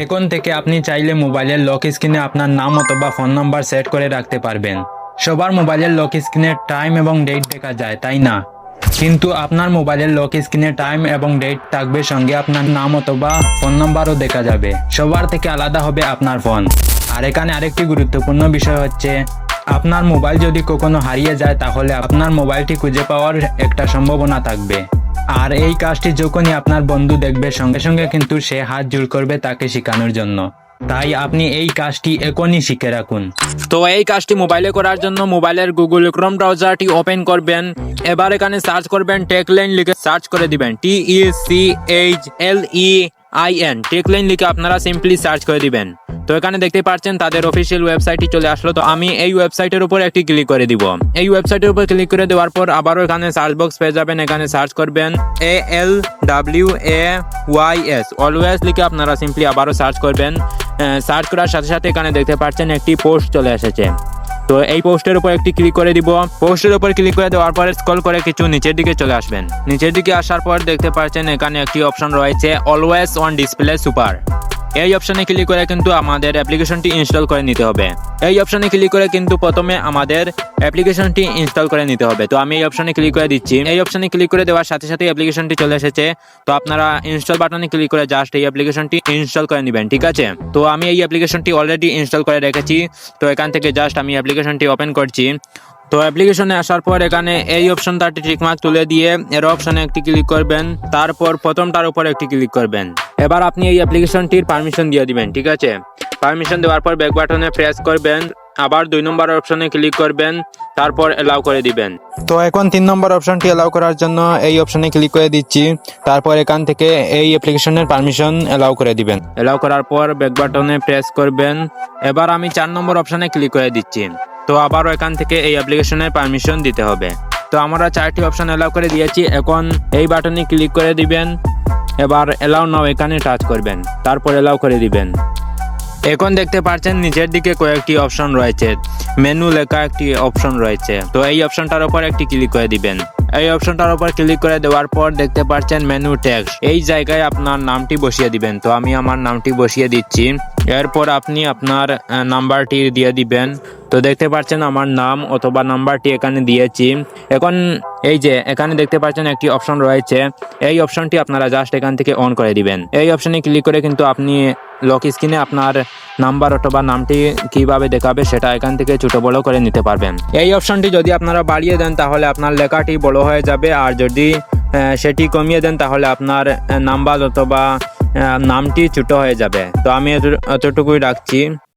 এখন থেকে আপনি চাইলে মোবাইলের লক স্ক্রিনে আপনার নাম অথবা ফোন নাম্বার সেট করে রাখতে পারবেন। সবার মোবাইলের লক স্ক্রিনে টাইম এবং ডেট দেখা যায়, তাই না? কিন্তু আপনার মোবাইলের লক স্ক্রিনে টাইম এবং ডেট থাকবে, সঙ্গে আপনার নাম অথবা ফোন নাম্বারও দেখা যাবে। সবার থেকে আলাদা হবে আপনার ফোন। আর এখানে আরেকটি গুরুত্বপূর্ণ বিষয় হচ্ছে, আপনার মোবাইল যদি কখনো হারিয়ে যায় তাহলে আপনার মোবাইলটি খুঁজে পাওয়ার একটা সম্ভাবনা থাকবে। আর এই কাজটি যখনই আপনার বন্ধু দেখবে, সঙ্গে সঙ্গে কিন্তু সে হাত জোড় করবে তাকে শেখানোর জন্য। তাই আপনি এই কাজটি এখনই শিখে রাখুন। তো এই কাজটি মোবাইলে করার জন্য মোবাইলের গুগল ক্রোম ব্রাউজারটি ওপেন করবেন। এবার এখানে সার্চ করবেন টেকলাইন লিখে সার্চ করে দিবেন, TECHLEIN টেকলাইন লিখে আপনারা সিম্পলি সার্চ করে দিবেন। তো এখানে দেখতে পাচ্ছেন তাদের অফিসিয়াল ওয়েবসাইটটি চলে আসলো। তো আমি এই ওয়েবসাইটের উপর একটি ক্লিক করে দিব। এই ওয়েবসাইটের উপর ক্লিক করে দেওয়ার পর আবারও এখানে সার্চ বক্স পেয়ে যাবেন। এখানে সার্চ করবেন ALWAYS অলওয়েজ লিখে আপনারা সিম্পলি আবারও সার্চ করবেন। সার্চ করার সাথে সাথে এখানে দেখতে পাচ্ছেন একটি পোস্ট চলে এসেছে। তো এই পোস্টের উপর একটি ক্লিক করে দিব। পোস্টের উপর ক্লিক করে দেওয়ার পরে স্ক্রল করে কিছু নিচের দিকে চলে আসবেন। নিচের দিকে আসার পর দেখতে পাচ্ছেন এখানে একটি অপশন রয়েছে অলওয়েজ অন ডিসপ্লে সুপার। এই অপশনে ক্লিক করে কিন্তু আমাদের অ্যাপ্লিকেশনটি ইনস্টল করে নিতে হবে। এই অপশনে ক্লিক করে কিন্তু প্রথমে আমাদের অ্যাপ্লিকেশনটি ইনস্টল করে নিতে হবে। তো আমি এই অপশনে ক্লিক করে দিচ্ছি। এই অপশনে ক্লিক করে দেওয়ার সাথে সাথে অ্যাপ্লিকেশনটি চলে এসেছে। তো আপনারা ইনস্টল বাটনে ক্লিক করে জাস্ট এই অ্যাপ্লিকেশনটি ইনস্টল করে নেবেন, ঠিক আছে? তো আমি এই অ্যাপ্লিকেশনটি অলরেডি ইনস্টল করে রেখেছি। তো এখান থেকে জাস্ট আমি অ্যাপ্লিকেশনটি ওপেন করছি। তো অ্যাপ্লিকেশনে আসার পর এখানে এই অপশনটাটি টিকমার্ক তুলে দিয়ে এর অপশনে একটি ক্লিক করবেন, তারপর প্রথমটার উপর একটি ক্লিক করবেন। এবার আপনি এই অ্যাপ্লিকেশনটির পারমিশন দিয়ে দিবেন, ঠিক আছে? পারমিশন দেওয়ার পর ব্যাক বাটনে প্রেস করবেন, আবার 2 নম্বর অপশনে ক্লিক করবেন, তারপর এলাও করে দিবেন। তো এখন 3 নম্বর অপশনটি এলাও করার জন্য এই অপশনে ক্লিক করে দিচ্ছি। তারপর এখান থেকে এই অ্যাপ্লিকেশনের পারমিশন এলাও করে দিবেন। এলাও করার পর ব্যাক বাটনে প্রেস করবেন। এবার আমি 4 নম্বর অপশনে ক্লিক করে দিচ্ছি। তো আবারও এখান থেকে এই অ্যাপ্লিকেশনের পারমিশন দিতে হবে। তো আমরা 4টি অপশন এলাও করে দিয়েছি। এখন এই বাটনে ক্লিক করে দিবেন। এবার এলাও নাও এখানে টাচ করবেন, তারপর এলাও করে দিবেন। এখন দেখতে পাচ্ছেন নিচের দিকে কয়েকটি অপশন রয়েছে, মেনু লেখা একটি অপশন রয়েছে। তো এই অপশনটার উপর একটি ক্লিক করে দিবেন। এই অপশনটার উপর ক্লিক করে দেওয়ার পর দেখতে পাচ্ছেন মেনু টেক্সট। এই জায়গায় আপনার নামটি বসিয়ে দিবেন। তো আমি আমার নামটি বসিয়ে দিচ্ছি। এরপর আপনি আপনার নাম্বারটি দিয়ে দিবেন। তো দেখতে পাচ্ছেন আমার নাম অথবা নাম্বারটি এখানে দিয়েছি। এখন এই যে এখানে দেখতে পাচ্ছেন একটি অপশন রয়েছে, এই অপশনটি আপনারা জাস্ট এখান থেকে অন করে দিবেন। এই অপশনে ক্লিক করে কিন্তু আপনি লক স্ক্রিনে আপনার নাম্বার অথবা নামটি কিভাবে দেখাবে সেটা এখান থেকে ছোট বড় করে নিতে পারবেন। এই অপশনটি যদি আপনারা বাড়িয়ে দেন তাহলে আপনার লেখাটি বড় হয়ে যাবে, আর যদি সেটি কমিয়ে দেন তাহলে আপনার নাম্বার অথবা নামটি ছোট হয়ে যাবে। তো আমি এতটুকুই রাখছি।